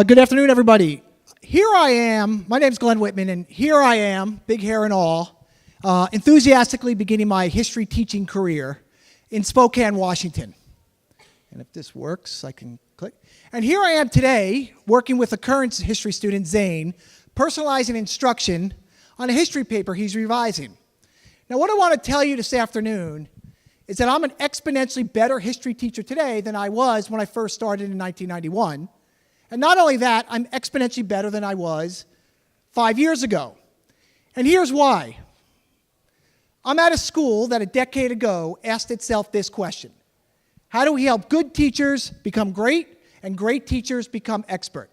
Good afternoon, everybody. Here I am, my name's Glenn Whitman, and here I am, big hair and all, enthusiastically beginning my history teaching career in Spokane, Washington. And if this works, I can click. And here I am today, working with a current history student, Zane, personalizing instruction on a history paper he's revising. Now, what I want to tell you this afternoon is that I'm an exponentially better history teacher today than I was when I first started in 1991. And not only that, I'm exponentially better than I was 5 years ago. And here's why. I'm at a school that a decade ago asked itself this question: how do we help good teachers become great and great teachers become expert?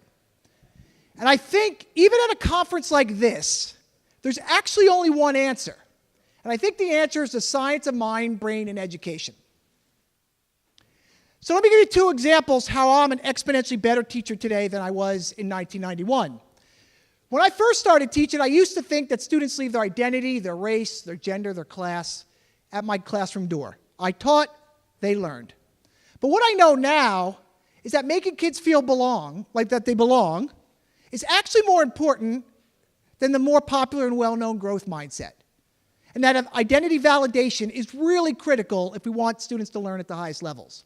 And I think even at a conference like this, there's actually only one answer. And I think the answer is the science of mind, brain, and education. So let me give you two examples how I'm an exponentially better teacher today than I was in 1991. When I first started teaching, I used to think that students leave their identity, their race, their gender, their class at my classroom door. I taught, they learned. But what I know now is that making kids feel like that they belong, is actually more important than the more popular and well-known growth mindset. And that identity validation is really critical if we want students to learn at the highest levels.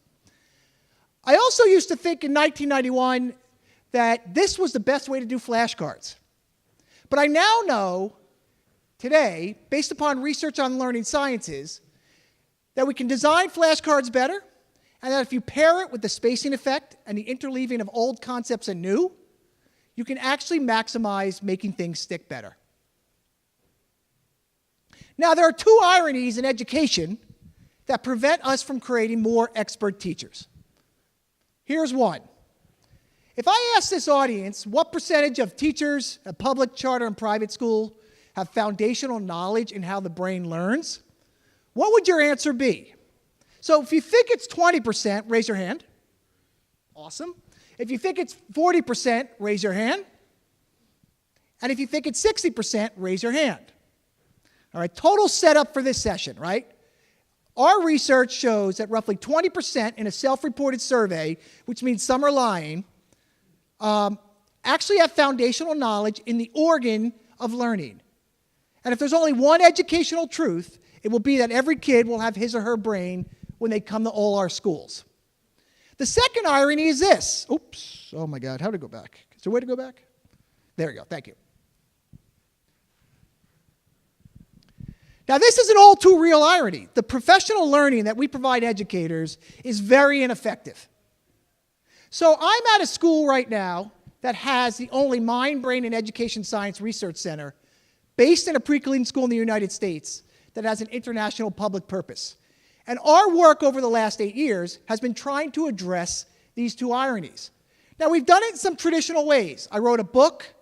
I also used to think in 1991 that this was the best way to do flashcards. But I now know today, based upon research on learning sciences, that we can design flashcards better, and that if you pair it with the spacing effect and the interleaving of old concepts and new, you can actually maximize making things stick better. Now, there are two ironies in education that prevent us from creating more expert teachers. Here's one. If I ask this audience what percentage of teachers at public, charter, and private school have foundational knowledge in how the brain learns, what would your answer be? So if you think it's 20%, raise your hand. Awesome. If you think it's 40%, raise your hand. And if you think it's 60%, raise your hand. All right, total setup for this session, right? Our research shows that roughly 20% in a self-reported survey, which means some are lying, actually have foundational knowledge in the organ of learning. And if there's only one educational truth, it will be that every kid will have his or her brain when they come to all our schools. The second irony is this. Oops, oh my God, how to go back? Is there a way to go back? There we go, thank you. Now, this is an all too real irony. The professional learning that we provide educators is very ineffective. So I'm at a school right now that has the only mind, brain, and education science research center based in a pre-collegiate school in the United States that has an international public purpose. And our work over the last 8 years has been trying to address these two ironies. Now, we've done it in some traditional ways. I wrote a book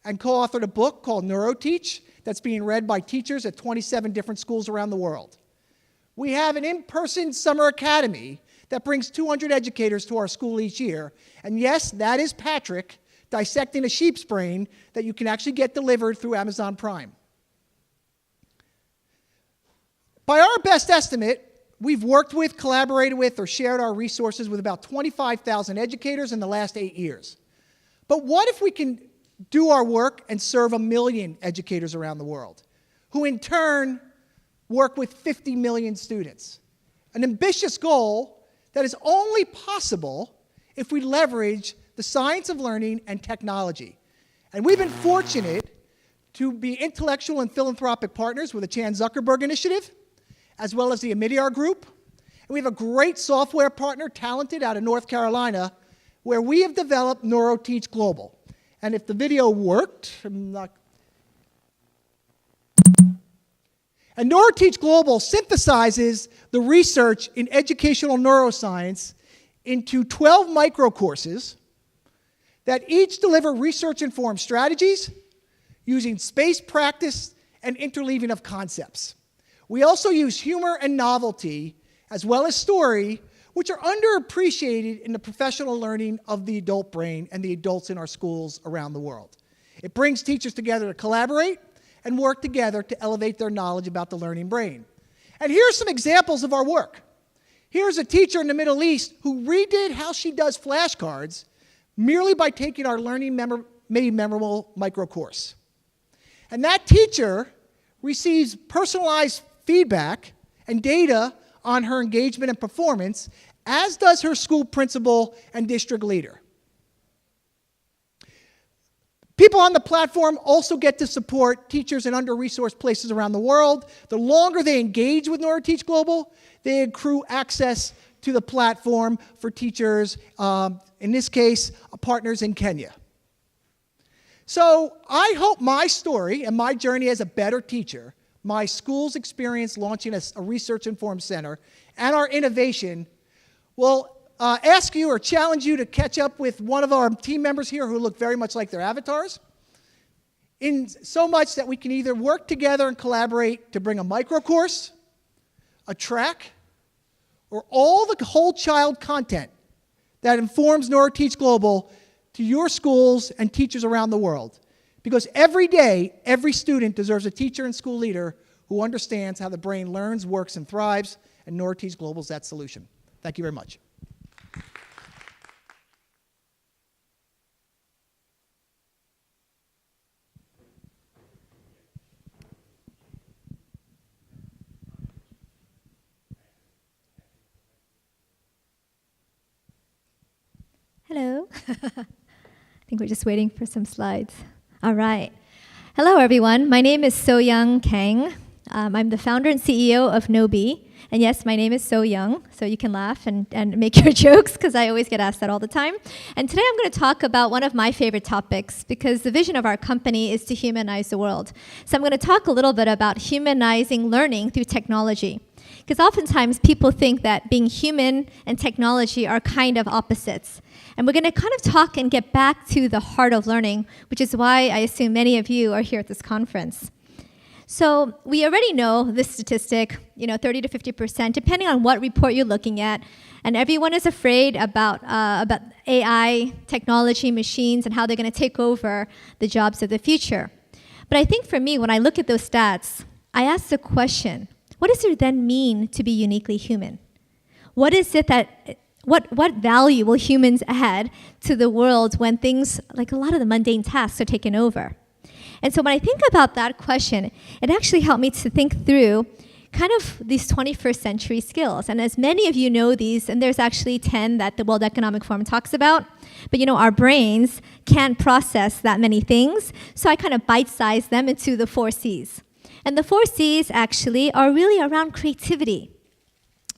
and co-authored a book called NeuroTeach that's being read by teachers at 27 different schools around the world. We have an in-person summer academy that brings 200 educators to our school each year. And yes, that is Patrick dissecting a sheep's brain that you can actually get delivered through Amazon Prime. By our best estimate, we've worked with, collaborated with, or shared our resources with about 25,000 educators in the last 8 years. But what if we can do our work and serve 1 million educators around the world, who in turn work with 50 million students? An ambitious goal that is only possible if we leverage the science of learning and technology. And we've been fortunate to be intellectual and philanthropic partners with the Chan Zuckerberg Initiative, as well as the Omidyar Group. And we have a great software partner, Talented, out of North Carolina, where we have developed NeuroTeach Global. And if the video worked, And NeuroTeach Global synthesizes the research in educational neuroscience into 12 micro courses that each deliver research-informed strategies using space practice and interleaving of concepts. We also use humor and novelty, as well as story, which are underappreciated in the professional learning of the adult brain and the adults in our schools around the world. It brings teachers together to collaborate and work together to elevate their knowledge about the learning brain. And here are some examples of our work. Here's a teacher in the Middle East who redid how she does flashcards, merely by taking our Learning Made Memorable micro course. And that teacher receives personalized feedback and data on her engagement and performance, as does her school principal and district leader. People on the platform also get to support teachers in under-resourced places around the world. The longer they engage with NeuroTeach Global, they accrue access to the platform for teachers, in this case, partners in Kenya. So I hope my story and my journey as a better teacher, my school's experience launching a research-informed center, and our innovation will ask you or challenge you to catch up with one of our team members here who look very much like their avatars, in so much that we can either work together and collaborate to bring a micro course, a track, or all the whole child content that informs NeuroTeach Global to your schools and teachers around the world. Because every day, every student deserves a teacher and school leader who understands how the brain learns, works, and thrives, and NeuroTeach Global is that solution. Thank you very much. Hello. I think we're just waiting for some slides. All right. Hello, everyone. My name is So-Young Kang. I'm the founder and CEO of Nobi. And yes, my name is So Young, so you can laugh and make your jokes, because I always get asked that all the time. And today I'm going to talk about one of my favorite topics, because the vision of our company is to humanize the world. So I'm going to talk a little bit about humanizing learning through technology. Because oftentimes people think that being human and technology are kind of opposites. And we're going to kind of talk and get back to the heart of learning, which is why I assume many of you are here at this conference. So we already know this statistic, 30 to 50%, depending on what report you're looking at. And everyone is afraid about AI, technology, machines, and how they're going to take over the jobs of the future. But I think for me, when I look at those stats, I ask the question, what does it then mean to be uniquely human? What is it that, what value will humans add to the world when things, like a lot of the mundane tasks, are taken over? And so when I think about that question, it actually helped me to think through kind of these 21st century skills. And as many of you know these, and there's actually 10 that the World Economic Forum talks about, but our brains can't process that many things, so I kind of bite-size them into the 4 C's. And the 4 C's actually are really around creativity,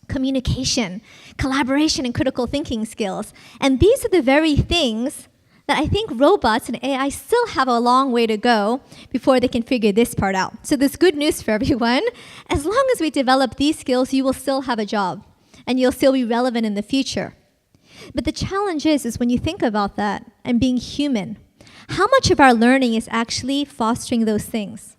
communication, collaboration, and critical thinking skills. And these are the very things that I think robots and AI still have a long way to go before they can figure this part out. So there's good news for everyone. As long as we develop these skills, you will still have a job, and you'll still be relevant in the future. But the challenge is when you think about that and being human, how much of our learning is actually fostering those things?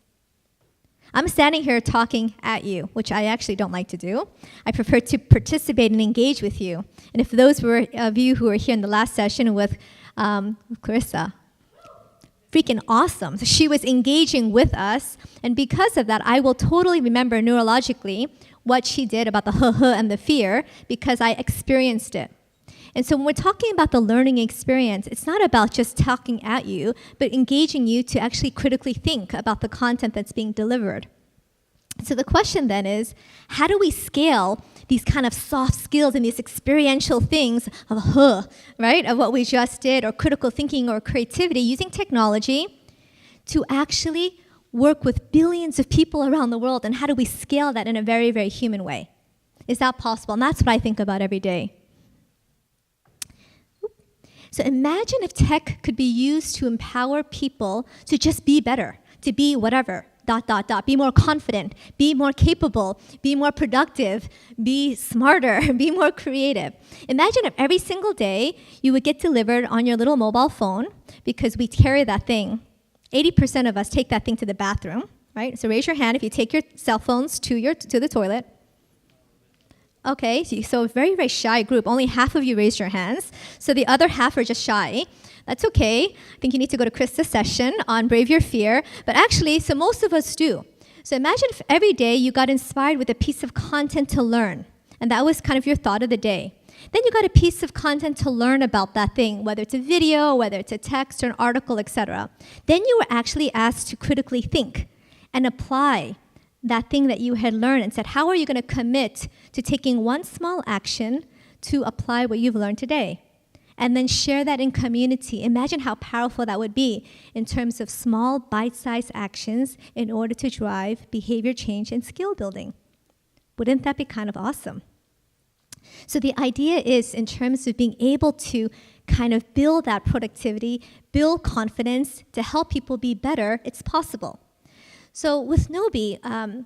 I'm standing here talking at you, which I actually don't like to do. I prefer to participate and engage with you. And if those were of you who were here in the last session with Clarissa, freaking awesome. So she was engaging with us, and because of that, I will totally remember neurologically what she did about the and the fear, because I experienced it. And so when we're talking about the learning experience, it's not about just talking at you, but engaging you to actually critically think about the content that's being delivered. So the question then is, how do we scale these kind of soft skills and these experiential things of right, of what we just did, or critical thinking or creativity using technology to actually work with billions of people around the world? And how do we scale that in a very, very human way? Is that possible? And that's what I think about every day. So imagine if tech could be used to empower people to just be better, to be whatever, ... Be more confident, be more capable, be more productive, be smarter, be more creative. Imagine if every single day you would get delivered on your little mobile phone, because we carry that thing. 80% of us take that thing to the bathroom, right? So raise your hand if you take your cell phones to the toilet. Okay, so a very, very shy group. Only half of you raised your hands. So the other half are just shy. That's okay. I think you need to go to Krista's session on Brave Your Fear. But actually, so most of us do. So imagine if every day you got inspired with a piece of content to learn, and that was kind of your thought of the day. Then you got a piece of content to learn about that thing, whether it's a video, whether it's a text or an article, etc. Then you were actually asked to critically think and apply that thing that you had learned and said, how are you going to commit to taking one small action to apply what you've learned today? And then share that in community. Imagine how powerful that would be in terms of small, bite-sized actions in order to drive behavior change and skill building. Wouldn't that be kind of awesome? So the idea is in terms of being able to kind of build that productivity, build confidence to help people be better, it's possible. So with Nobi,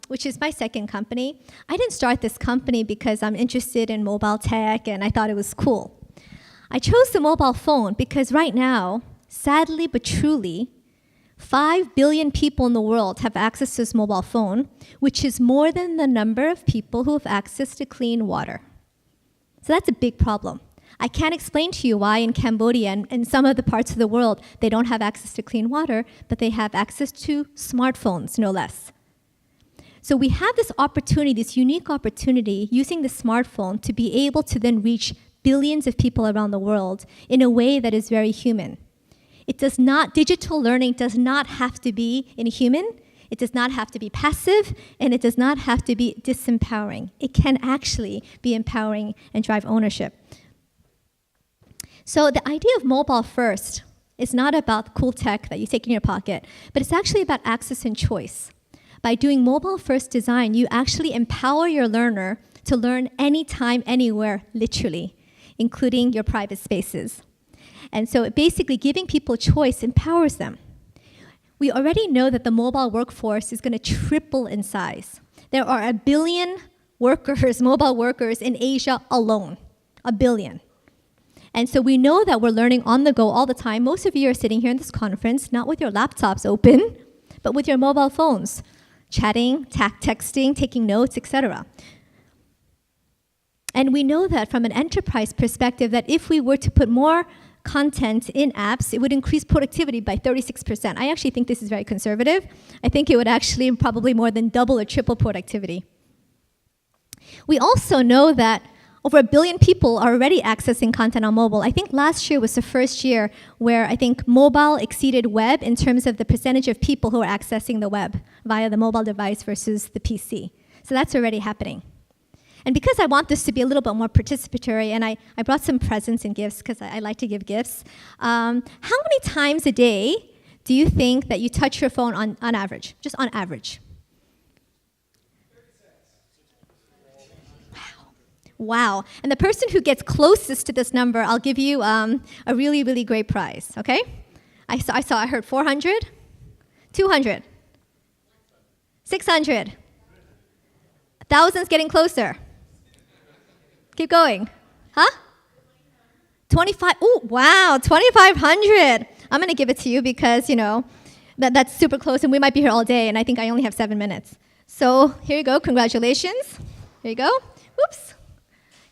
which is my second company, I didn't start this company because I'm interested in mobile tech and I thought it was cool. I chose the mobile phone because right now, sadly but truly, 5 billion people in the world have access to this mobile phone, which is more than the number of people who have access to clean water. So that's a big problem. I can't explain to you why in Cambodia and in some of the parts of the world they don't have access to clean water, but they have access to smartphones, no less. So we have this opportunity, this unique opportunity, using the smartphone to be able to then reach billions of people around the world in a way that is very human. Digital learning does not have to be inhuman, it does not have to be passive, and it does not have to be disempowering. It can actually be empowering and drive ownership. So the idea of mobile first is not about cool tech that you take in your pocket, but it's actually about access and choice. By doing mobile first design, you actually empower your learner to learn anytime, anywhere, literally, including your private spaces. And so basically giving people choice empowers them. We already know that the mobile workforce is going to triple in size. There are 1 billion workers, mobile workers in Asia alone, 1 billion. And so we know that we're learning on the go all the time. Most of you are sitting here in this conference, not with your laptops open, but with your mobile phones, chatting, texting, taking notes, etc. And we know that from an enterprise perspective, that if we were to put more content in apps, it would increase productivity by 36%. I actually think this is very conservative. I think it would actually probably more than double or triple productivity. We also know that over 1 billion people are already accessing content on mobile. I think last year was the first year where I think mobile exceeded web in terms of the percentage of people who are accessing the web via the mobile device versus the PC. So that's already happening. And because I want this to be a little bit more participatory, and I brought some presents and gifts because I like to give gifts. How many times a day do you think that you touch your phone on average? Just on average. Wow. And the person who gets closest to this number, I'll give you a really, really great prize, okay? I heard 400, 200, 600. 1,000's getting closer. Keep going. Huh? 25. Oh, wow, 2,500. I'm going to give it to you because, you know, that's super close and we might be here all day and I think I only have 7 minutes. So here you go. Congratulations. Here you go. Oops.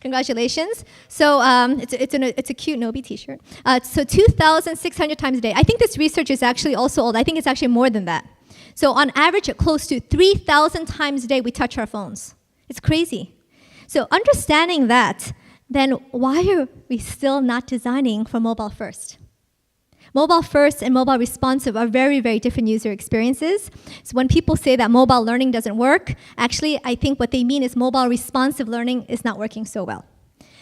Congratulations. So it's a cute Nobi t-shirt. So 2,600 times a day. I think this research is actually also old. I think it's actually more than that. So on average, close to 3,000 times a day we touch our phones. It's crazy. So understanding that, then why are we still not designing for mobile first? Mobile first and mobile responsive are very, very different user experiences. So when people say that mobile learning doesn't work, actually I think what they mean is mobile responsive learning is not working so well.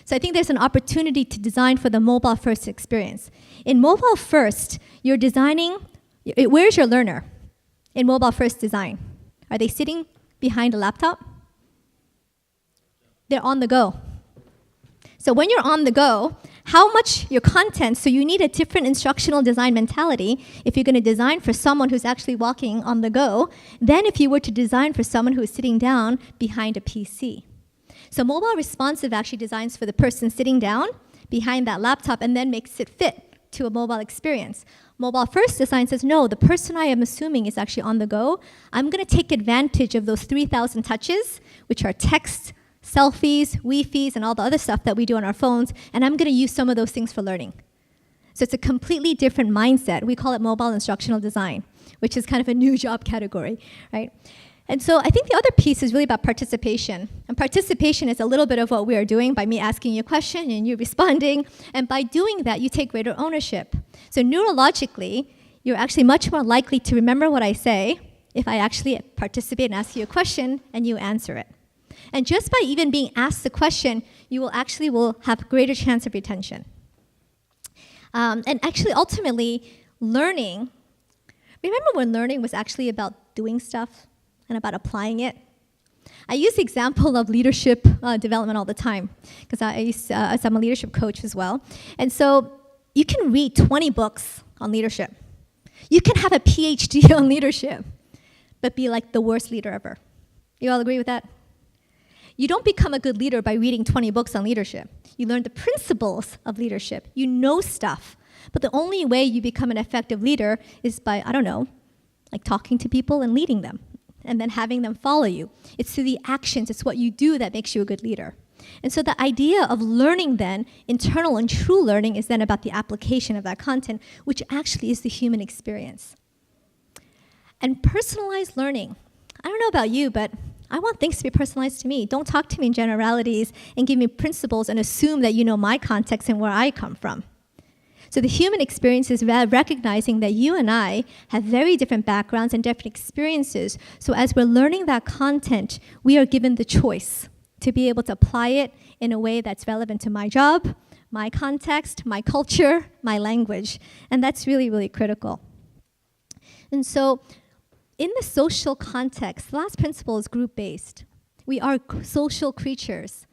So I think there's an opportunity to design for the mobile first experience. In mobile first, you're designing, where's your learner? In mobile first design, are they sitting behind a laptop? They're on the go. So when you're on the go, how much your content, so you need a different instructional design mentality if you're going to design for someone who's actually walking on the go than if you were to design for someone who is sitting down behind a PC. So mobile responsive actually designs for the person sitting down behind that laptop and then makes it fit to a mobile experience. Mobile first design says, no, the person I am assuming is actually on the go. I'm going to take advantage of those 3,000 touches, which are text, selfies, Wi-Fi's, and all the other stuff that we do on our phones, and I'm going to use some of those things for learning. So it's a completely different mindset. We call it mobile instructional design, which is kind of a new job category, right? And so I think the other piece is really about participation. And participation is a little bit of what we are doing by me asking you a question and you responding. And by doing that, you take greater ownership. So neurologically, you're actually much more likely to remember what I say if I actually participate and ask you a question and you answer it. And just by even being asked the question, you will actually have a greater chance of retention. And actually, ultimately, learning, remember when learning was actually about doing stuff and about applying it? I use the example of leadership development all the time, because I'm a leadership coach as well. And so you can read 20 books on leadership. You can have a PhD on leadership, but be like the worst leader ever. You all agree with that? You don't become a good leader by reading 20 books on leadership. You learn the principles of leadership. You know stuff. But the only way you become an effective leader is by, I don't know, like talking to people and leading them, and then having them follow you. It's through the actions, it's what you do that makes you a good leader. And so the idea of learning then, internal and true learning, is then about the application of that content, which actually is the human experience. And personalized learning. I don't know about you, but I want things to be personalized to me. Don't talk to me in generalities and give me principles and assume that you know my context and where I come from. So the human experience is recognizing that you and I have very different backgrounds and different experiences. So as we're learning that content, we are given the choice to be able to apply it in a way that's relevant to my job, my context, my culture, my language. And that's really, really critical. And so in the social context, the last principle is group-based. We are social creatures.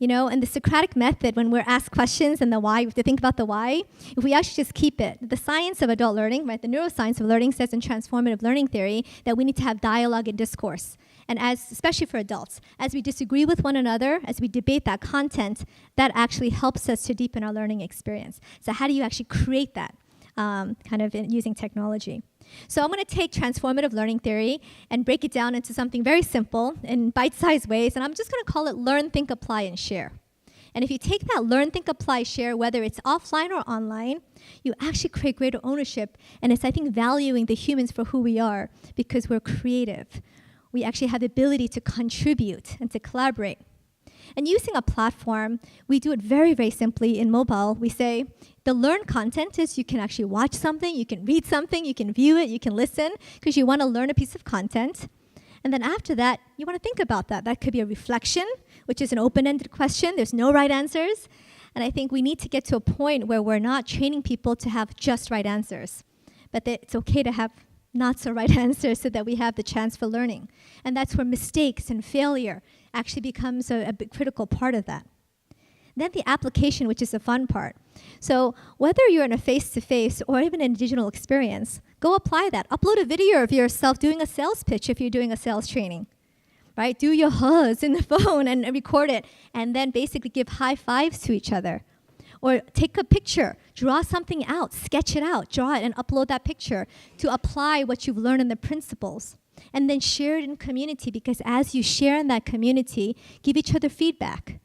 And the Socratic method, when we're asked questions and the why, we have to think about the why. If we actually just keep it, the science of adult learning, right, the neuroscience of learning says in transformative learning theory that we need to have dialogue and discourse. And especially for adults, as we disagree with one another, as we debate that content, that actually helps us to deepen our learning experience. So how do you actually create that using technology? So I'm going to take transformative learning theory and break it down into something very simple in bite-sized ways, and I'm just going to call it learn, think, apply, and share. And if you take that learn, think, apply, share, whether it's offline or online, you actually create greater ownership, and it's, I think, valuing the humans for who we are because we're creative. We actually have the ability to contribute and to collaborate. And using a platform, we do it very, very simply in mobile. We say the learn content is you can actually watch something, you can read something, you can view it, you can listen, because you want to learn a piece of content. And then after that, you want to think about that. That could be a reflection, which is an open-ended question. There's no right answers. And I think we need to get to a point where we're not training people to have just right answers, but that it's okay to have not so right answers so that we have the chance for learning. And that's where mistakes and failure actually becomes a critical part of that. Then the application, which is the fun part. So whether you're in a face-to-face or even in a digital experience, go apply that. Upload a video of yourself doing a sales pitch if you're doing a sales training, right? Do your hugs in the phone and record it, and then basically give high fives to each other. Or take a picture, draw something out, sketch it out, draw it and upload that picture to apply what you've learned in the principles. And then share it in community, because as you share in that community, give each other feedback.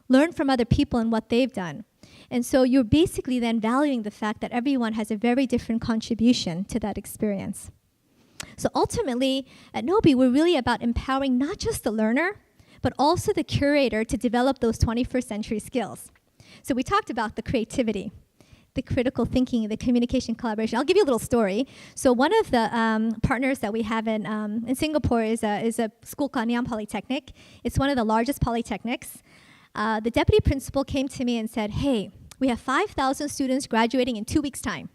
Learn from other people and what they've done. And so you're basically then valuing the fact that everyone has a very different contribution to that experience. So ultimately, at Nobi, we're really about empowering not just the learner, but also the curator to develop those 21st century skills. So we talked about the creativity, the critical thinking, the communication, collaboration. I'll give you a little story. So one of the partners that we have in Singapore is a school called Nanyang Polytechnic. It's one of the largest polytechnics. The deputy principal came to me and said, hey, we have 5,000 students graduating in 2 weeks' time.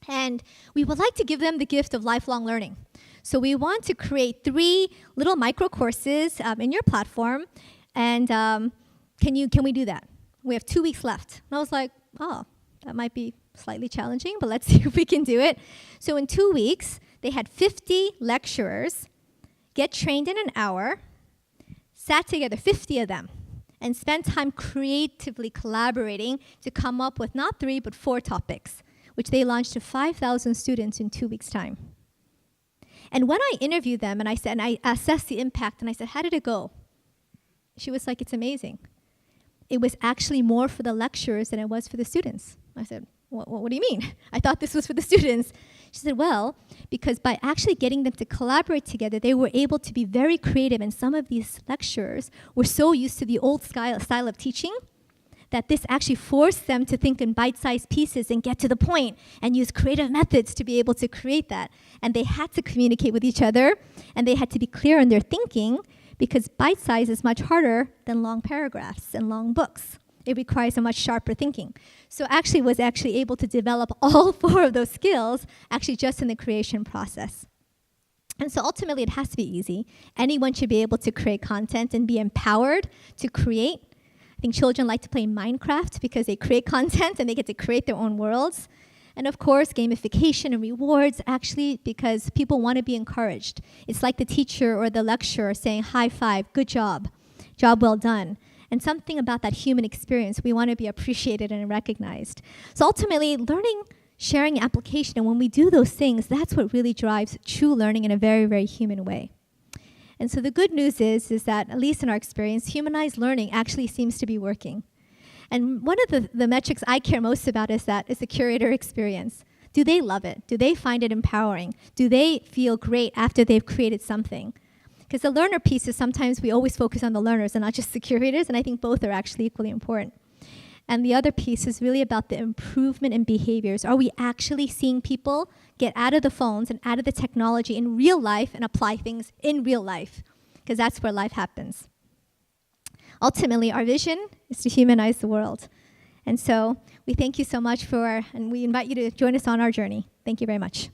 And we would like to give them the gift of lifelong learning. So we want to create 3 little micro courses in your platform. And can we do that? We have 2 weeks left. And I was like, oh, that might be slightly challenging, but let's see if we can do it. So in 2 weeks, they had 50 lecturers get trained in an hour, sat together, 50 of them, and spent time creatively collaborating to come up with not 3, but 4 topics, which they launched to 5,000 students in 2 weeks' time. And when I interviewed them, and I assessed the impact, and I said, how did it go? She was like, it's amazing. It was actually more for the lecturers than it was for the students. I said, what do you mean? I thought this was for the students. She said, well, because by actually getting them to collaborate together, they were able to be very creative. And some of these lecturers were so used to the old style of teaching that this actually forced them to think in bite-sized pieces and get to the point and use creative methods to be able to create that. And they had to communicate with each other, and they had to be clear in their thinking, because bite size is much harder than long paragraphs and long books. It requires a much sharper thinking. So was actually able to develop all 4 of those skills actually just in the creation process. And so ultimately it has to be easy. Anyone should be able to create content and be empowered to create. I think children like to play Minecraft because they create content and they get to create their own worlds. And of course, gamification and rewards actually because people want to be encouraged. It's like the teacher or the lecturer saying, high five, good job, job well done. And something about that human experience, we want to be appreciated and recognized. So ultimately, learning, sharing, application, and when we do those things, that's what really drives true learning in a very, very human way. And so the good news is that, at least in our experience, humanized learning actually seems to be working. And one of the metrics I care most about is the curator experience. Do they love it? Do they find it empowering? Do they feel great after they've created something? Because the learner piece is sometimes we always focus on the learners and not just the curators, and I think both are actually equally important. And the other piece is really about the improvement in behaviors. Are we actually seeing people get out of the phones and out of the technology in real life and apply things in real life? Because that's where life happens. Ultimately, our vision is to humanize the world. And so we thank you so much and we invite you to join us on our journey. Thank you very much.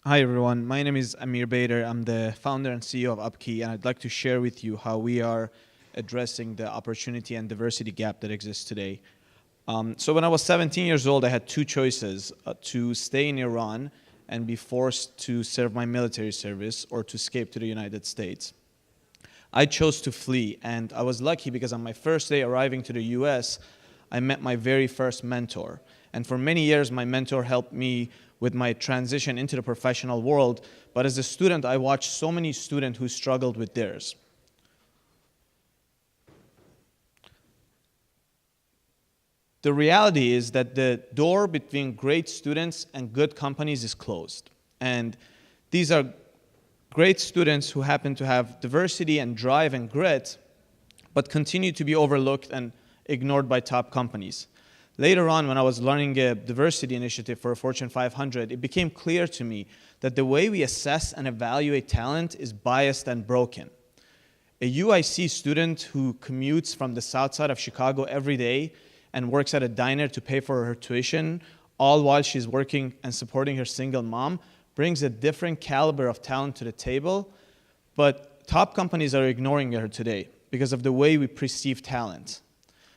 Hi everyone, my name is Amir Bader. I'm the founder and CEO of Upkey, and I'd like to share with you how we are addressing the opportunity and diversity gap that exists today. So when I was 17 years old, I had 2 choices, to stay in Iran and be forced to serve my military service, or to escape to the United States. I chose to flee, and I was lucky because on my first day arriving to the US, I met my very first mentor. And for many years, my mentor helped me with my transition into the professional world. But as a student, I watched so many students who struggled with theirs. The reality is that the door between great students and good companies is closed. And these are great students who happen to have diversity and drive and grit, but continue to be overlooked and ignored by top companies. Later on, when I was learning a diversity initiative for a Fortune 500, it became clear to me that the way we assess and evaluate talent is biased and broken. A UIC student who commutes from the south side of Chicago every day and works at a diner to pay for her tuition, all while she's working and supporting her single mom, brings a different caliber of talent to the table, but top companies are ignoring her today because of the way we perceive talent.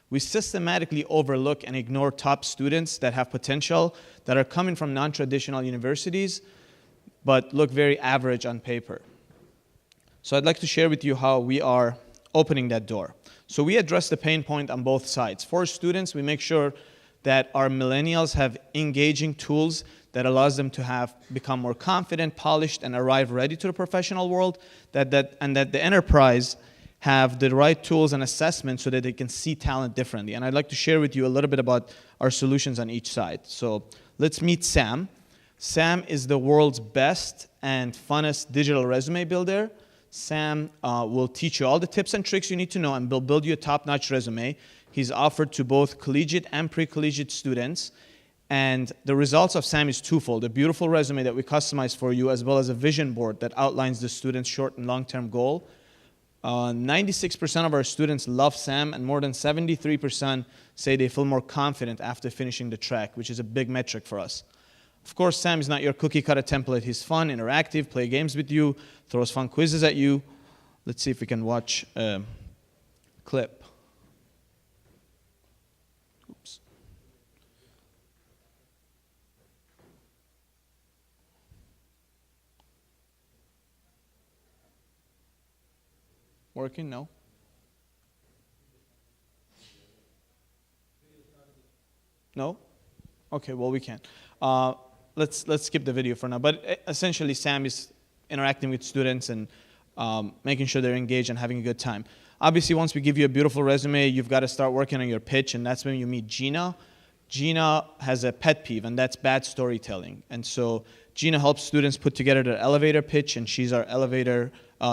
We systematically overlook and ignore top students that have potential, that are coming from non-traditional universities, but look very average on paper. So I'd like to share with you how we are opening that door. So we address the pain point on both sides. For students, we make sure that our millennials have engaging tools that allows them to become more confident, polished, and arrive ready to the professional world, and that the enterprise have the right tools and assessments so that they can see talent differently. And I'd like to share with you a little bit about our solutions on each side. So let's meet Sam. Sam is the world's best and funnest digital resume builder. Sam will teach you all the tips and tricks you need to know and will build you a top-notch resume. He's offered to both collegiate and pre-collegiate students. And the results of Sam is twofold: a beautiful resume that we customize for you, as well as a vision board that outlines the student's short and long-term goal. 96% of our students love Sam, and more than 73% say they feel more confident after finishing the track, which is a big metric for us. Of course, Sam is not your cookie-cutter template. He's fun, interactive, play games with you, throws fun quizzes at you. Let's see if we can watch a clip. Oops. Working? No? No? Okay, well, we can. Let's skip the video for now. But essentially, Sam is interacting with students and making sure they're engaged and having a good time. Obviously, once we give you a beautiful resume, you've got to start working on your pitch, and that's when you meet Gina. Gina has a pet peeve, and that's bad storytelling. And so Gina helps students put together their elevator pitch, and she's our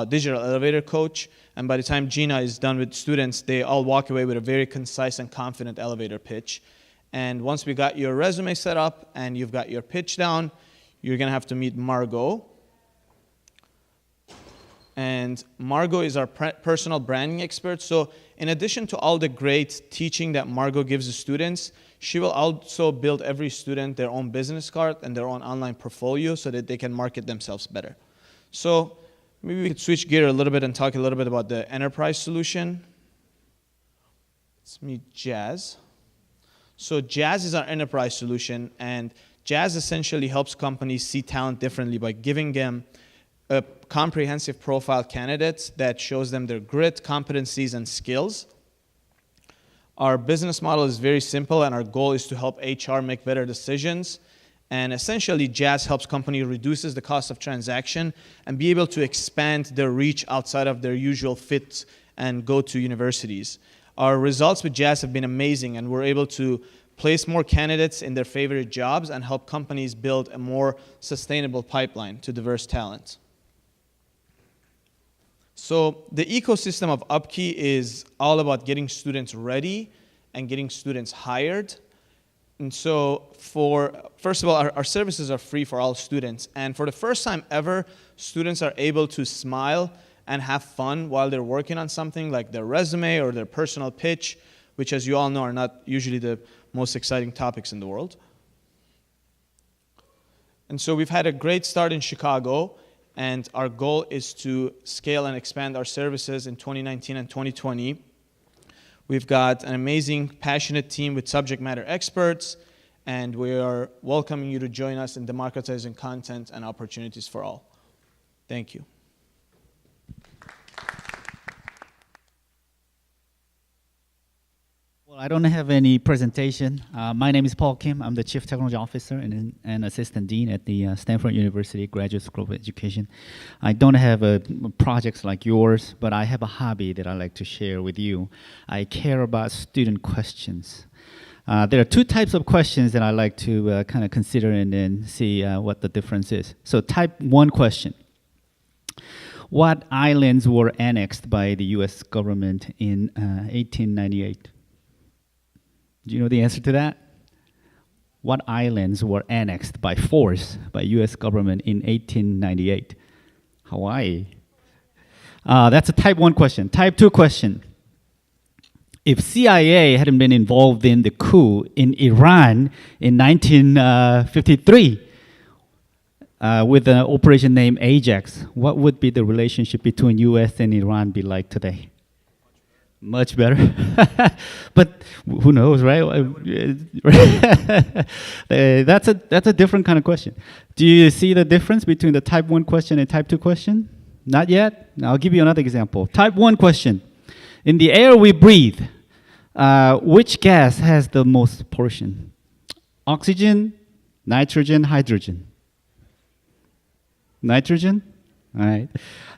digital elevator coach. And by the time Gina is done with students, they all walk away with a very concise and confident elevator pitch. And once we got your resume set up and you've got your pitch down, you're going to have to meet Margot. And Margot is our personal branding expert. So in addition to all the great teaching that Margot gives the students, she will also build every student their own business card and their own online portfolio so that they can market themselves better. So maybe we could switch gear a little bit and talk a little bit about the enterprise solution. Let's meet Jazz. So Jazz is our enterprise solution, and Jazz essentially helps companies see talent differently by giving them a comprehensive profile candidate that shows them their grit, competencies, and skills. Our business model is very simple, and our goal is to help HR make better decisions. And essentially, Jazz helps companies reduces the cost of transaction and be able to expand their reach outside of their usual fit and go to universities. Our results with Jazz have been amazing, and we're able to place more candidates in their favorite jobs and help companies build a more sustainable pipeline to diverse talent. So the ecosystem of Upkey is all about getting students ready and getting students hired. And so first of all, our services are free for all students. And for the first time ever, students are able to smile and have fun while they're working on something like their resume or their personal pitch, which, as you all know, are not usually the most exciting topics in the world. And so we've had a great start in Chicago, and our goal is to scale and expand our services in 2019 and 2020. We've got an amazing, passionate team with subject matter experts, and we are welcoming you to join us in democratizing content and opportunities for all. Thank you. Well, I don't have any presentation. My name is Paul Kim. I'm the Chief Technology Officer and Assistant Dean at the Stanford University Graduate School of Education. I don't have projects like yours, but I have a hobby that I like to share with you. I care about student questions. There are two types of questions that I like to kind of consider and then see what the difference is. So type 1 question. What islands were annexed by the U.S. government in 1898? Do you know the answer to that? What islands were annexed by force by U.S. government in 1898? Hawaii. That's a type 1 question. Type 2 question. If CIA hadn't been involved in the coup in Iran in 1953 with an operation named Ajax, what would be the relationship between U.S. and Iran be like today? Much better. But who knows, right? That's a different kind of question. Do you see the difference between the type 1 question and type 2 question? Not yet? I'll give you another example. Type 1 question. In the air we breathe, which gas has the most portion? Oxygen, nitrogen, hydrogen? Nitrogen? All right.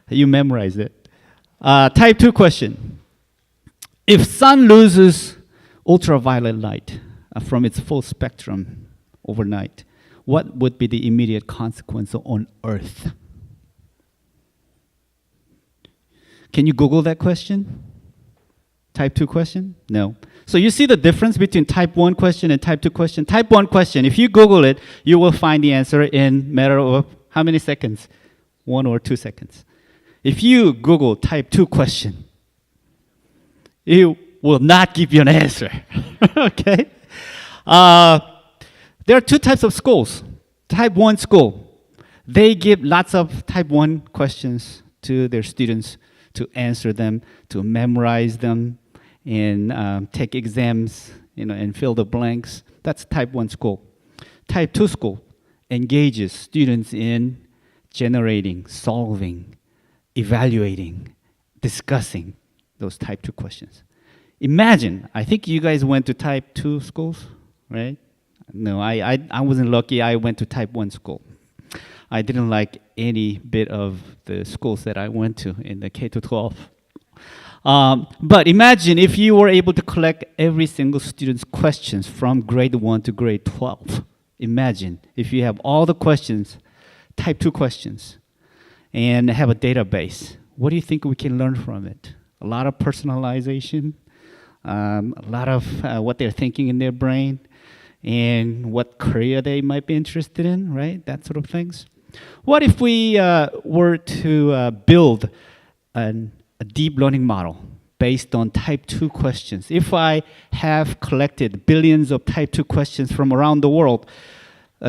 You memorized it. Type 2 question. If sun loses ultraviolet light from its full spectrum overnight, what would be the immediate consequence on Earth? Can you Google that question? Type 2 question? No. So you see the difference between type 1 question and type 2 question? Type 1 question, if you Google it, you will find the answer in a matter of how many seconds? 1 or 2 seconds. If you Google type 2 question, it will not give you an answer. Okay? There are 2 types of schools. Type 1 school, they give lots of type 1 questions to their students to answer them, to memorize them, and take exams, and fill the blanks. That's type 1 school. Type 2 school engages students in generating, solving, evaluating, discussing those type 2 questions. Imagine, I think you guys went to type 2 schools, right? No, I wasn't lucky. I went to type 1 school. I didn't like any bit of the schools that I went to in the K to 12. But imagine if you were able to collect every single student's questions from grade 1 to grade 12. Imagine if you have all the questions, type 2 questions, and have a database. What do you think we can learn from it? A lot of personalization, a lot of what they're thinking in their brain, and what career they might be interested in, right? That sort of things. What if we were to build a deep learning model based on type 2 questions? If I have collected billions of type 2 questions from around the world,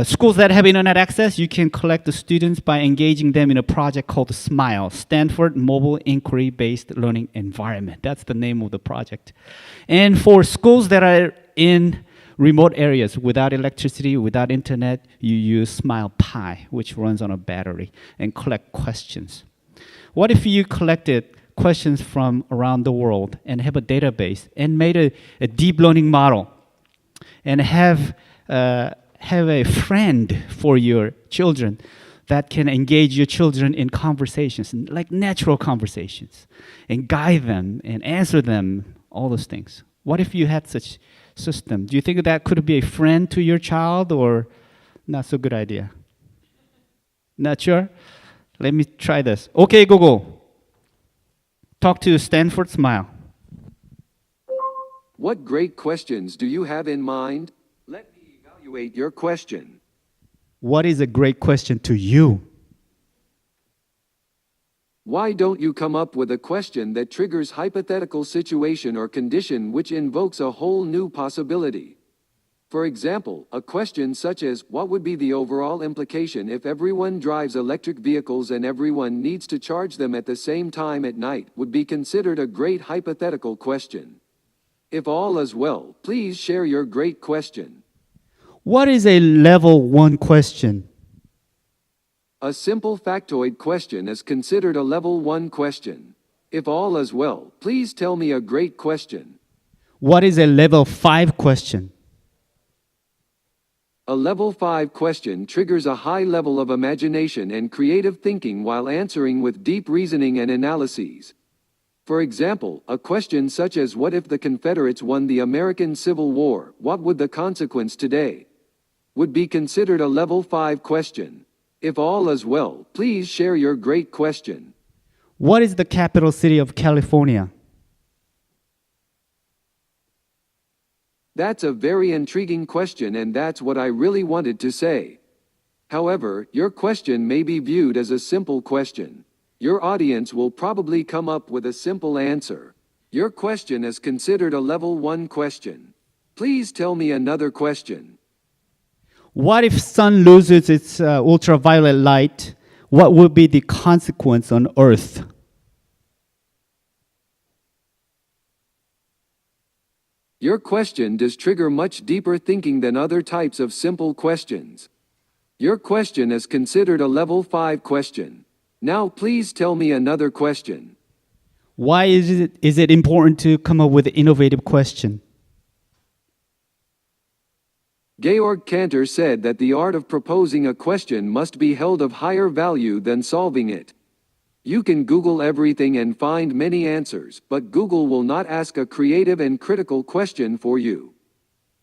schools that have internet access, you can collect the students by engaging them in a project called SMILE, Stanford Mobile Inquiry-Based Learning Environment. That's the name of the project. And for schools that are in remote areas without electricity, without internet, you use SMILE Pi, which runs on a battery, and collect questions. What if you collected questions from around the world and have a database and made a deep learning model and have a friend for your children that can engage your children in conversations, like natural conversations, and guide them and answer them, all those things? What if you had such system? Do you think that could be a friend to your child, or not so good idea? Not sure? Let me try this. Okay, Google. Talk to Stanford SMILE. What great questions do you have in mind? Let me evaluate your question. What is a great question to you? Why don't you come up with a question that triggers hypothetical situation or condition which invokes a whole new possibility? For example, a question such as, what would be the overall implication if everyone drives electric vehicles and everyone needs to charge them at the same time at night, would be considered a great hypothetical question. If all is well, please share your great question. What is a level 1 question? A simple factoid question is considered a level 1 question. If all is well, please tell me a great question. What is a level 5 question? A level 5 question triggers a high level of imagination and creative thinking while answering with deep reasoning and analyses. For example, a question such as, what if the Confederates won the American Civil War, what would the consequence today? Would be considered a level 5 question. If all is well, please share your great question. What is the capital city of California? That's a very intriguing question, and that's what I really wanted to say. However, your question may be viewed as a simple question. Your audience will probably come up with a simple answer. Your question is considered a level 1 question. Please tell me another question. What if sun loses its ultraviolet light? What would be the consequence on Earth? Your question does trigger much deeper thinking than other types of simple questions. Your question is considered a level 5 question. Now please tell me another question. Why is it important to come up with an innovative question? Georg Cantor said that the art of proposing a question must be held of higher value than solving it. You can Google everything and find many answers, but Google will not ask a creative and critical question for you.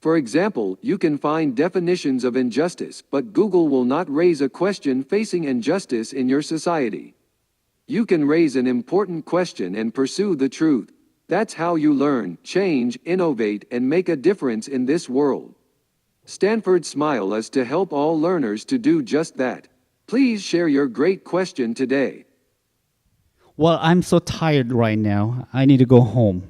For example, you can find definitions of injustice, but Google will not raise a question facing injustice in your society. You can raise an important question and pursue the truth. That's how you learn, change, innovate, and make a difference in this world. Stanford SMILE is to help all learners to do just that. Please share your great question today. Well, I'm so tired right now. I need to go home.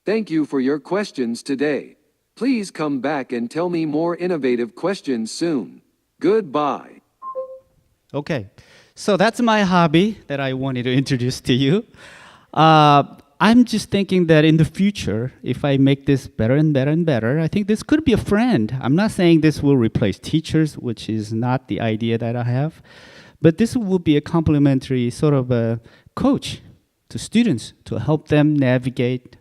Thank you for your questions today. Please come back and tell me more innovative questions soon. Goodbye. Okay, so that's my hobby that I wanted to introduce to you. I'm just thinking that in the future, if I make this better and better and better, I think this could be a friend. I'm not saying this will replace teachers, which is not the idea that I have, but this will be a complementary sort of a coach to students to help them navigate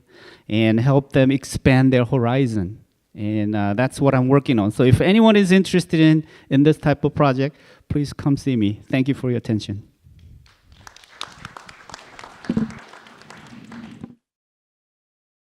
and help them expand their horizon And that's what I'm working on. So if anyone is interested in this type of project, please come see me. Thank you for your attention.